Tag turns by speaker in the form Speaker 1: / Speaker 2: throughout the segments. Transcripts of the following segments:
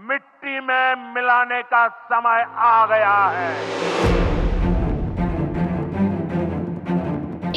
Speaker 1: मिट्टी में मिलाने का समय आ गया है।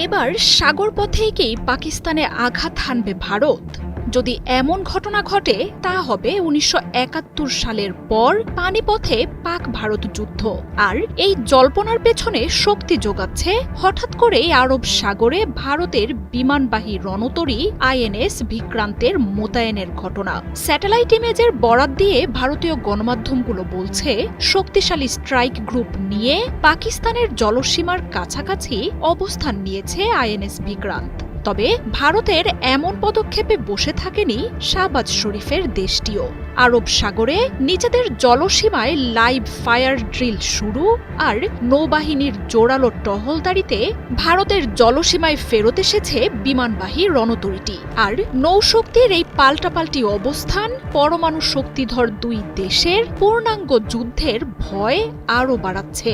Speaker 2: এবার সাগর পথে এগিয়ে পাকিস্তানে আঘাত হানবে ভারত। যদি এমন ঘটনা ঘটে তা হবে ১৯৭১ সালের পর পানিপথে পাক ভারত যুদ্ধ। আর এই জল্পনার পেছনে শক্তি যোগাচ্ছে হঠাৎ করে আরব সাগরে ভারতের বিমানবাহী রণতরী আইএনএস বিক্রান্তের মোতায়েনের ঘটনা। স্যাটেলাইট ইমেজের বরাত দিয়ে ভারতীয় গণমাধ্যমগুলো বলছে, শক্তিশালী স্ট্রাইক গ্রুপ নিয়ে পাকিস্তানের জলসীমার কাছাকাছি অবস্থান নিয়েছে আইএনএস বিক্রান্ত। তবে ভারতের এমন পদক্ষেপে বসে থাকেনি শাহবাজ শরীফের দেশটিও। আরব সাগরে নিজেদের জলসীমায় লাইভ ফায়ার ড্রিল শুরু আর নৌবাহিনীর জোরালো টহলদারিতে ভারতের জলসীমায় ফেরত এসেছে বিমানবাহী রণতরীটি। আর নৌশক্তির এই পাল্টাপাল্টি অবস্থান পরমাণু শক্তিধর দুই দেশের পূর্ণাঙ্গ যুদ্ধের ভয় আরও বাড়াচ্ছে।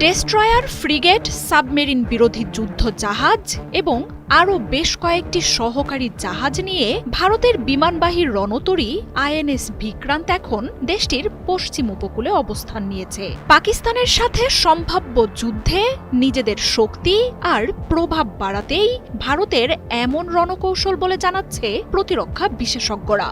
Speaker 2: ডেস্ট্রয়ার, ফ্রিগেট, সাবমেরিন বিরোধী যুদ্ধ জাহাজ এবং আরও বেশ কয়েকটি সহকারী জাহাজ নিয়ে ভারতের বিমানবাহী রণতরী আইএনএস বিক্রান্ত এখন দেশটির পশ্চিম উপকূলে অবস্থান নিয়েছে। পাকিস্তানের সাথে সম্ভাব্য যুদ্ধে নিজেদের শক্তি আর প্রভাব বাড়াতেই ভারতের এমন রণকৌশল বলে জানাচ্ছে প্রতিরক্ষা বিশেষজ্ঞরা।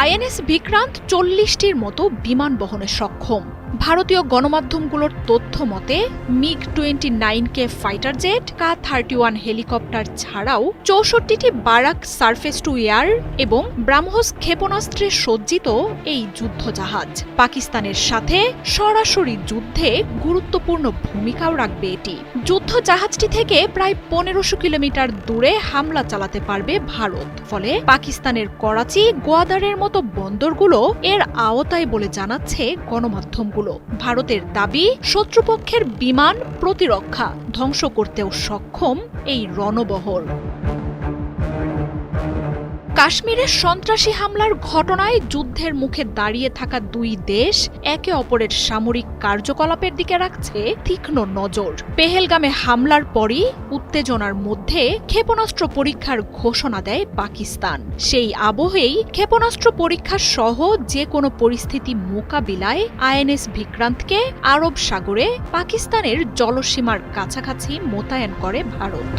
Speaker 2: আইএনএস বিক্রান্ত ৪০টির মতো বিমান বহনে সক্ষম। ভারতীয় গণমাধ্যমগুলোর তথ্য মতে মিগ-29K ফাইটার জেট, Ka-31 হেলিকপ্টার ছাড়াও ৬৪টি বারাক সারফেস টু এয়ার এবং ব্রাহ্মোস ক্ষেপণাস্ত্রে সজ্জিত এই যুদ্ধজাহাজ পাকিস্তানের সাথে সরাসরি যুদ্ধে গুরুত্বপূর্ণ ভূমিকাও রাখবে এটি। যুদ্ধজাহাজটি থেকে প্রায় ১৫০০ কিলোমিটার দূরে হামলা চালাতে পারবে ভারত। ফলে পাকিস্তানের করাচি, গোয়াদারের মতো বন্দরগুলো এর আওতায় বলে জানাচ্ছে গণমাধ্যমগুলো। ভারতের দাবি, শত্রুপক্ষের বিমান প্রতিরক্ষা ধ্বংস করতেও সক্ষম এই রণবহর। কাশ্মীরের সন্ত্রাসী হামলার ঘটনায় যুদ্ধের মুখে দাঁড়িয়ে থাকা দুই দেশ একে অপরের সামরিক কার্যকলাপের দিকে রাখছে তীক্ষ্ণ নজর। পেহেলগামে হামলার পরই উত্তেজনার মধ্যে ক্ষেপণাস্ত্র পরীক্ষার ঘোষণা দেয় পাকিস্তান। সেই আবহেই ক্ষেপণাস্ত্র পরীক্ষা সহ যে কোনো পরিস্থিতি মোকাবিলায় আইএনএস বিক্রান্তকে আরব সাগরে পাকিস্তানের জলসীমার কাছাকাছি মোতায়েন করে ভারত।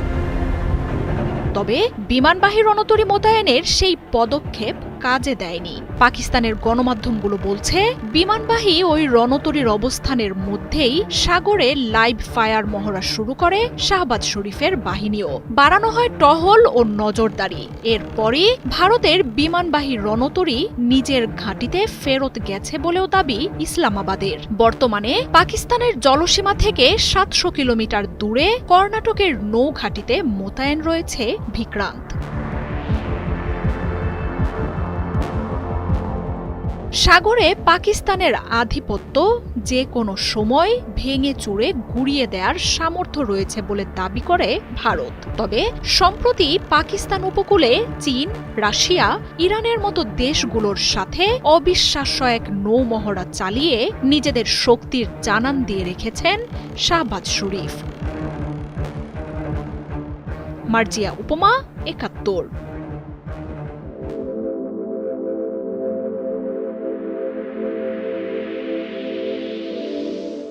Speaker 2: তবে বিমানবাহী রণতরী মোতায়েনের সেই পদক্ষেপ কাজে দেয়নি। পাকিস্তানের গণমাধ্যমগুলো বলছে, বিমানবাহী ওই রণতরীর অবস্থানের মধ্যেই সাগরে লাইভ ফায়ার মহড়া শুরু করে শাহবাজ শরীফের বাহিনীও। বাড়ানো হয় টহল ও নজরদারি। এরপরই ভারতের বিমানবাহী রণতরী নিজের ঘাঁটিতে ফেরত গেছে বলেও দাবি ইসলামাবাদের। বর্তমানে পাকিস্তানের জলসীমা থেকে ৭০০ কিলোমিটার দূরে কর্ণাটকের নৌঘাঁটিতে মোতায়েন রয়েছে বিক্রান্ত। সাগরে পাকিস্তানের আধিপত্য যে কোনো সময় ভেঙে চুরে গুড়িয়ে দেওয়ার সামর্থ্য রয়েছে বলে দাবি করে ভারত। তবে সম্প্রতি পাকিস্তান উপকূলে চীন, রাশিয়া, ইরানের মতো দেশগুলোর সাথে অবিশ্বাস্য এক নৌমহড়া চালিয়ে নিজেদের শক্তির জানান দিয়ে রেখেছেন শাহবাজ শরীফ। মার্জিয়া উপমা, ৭১।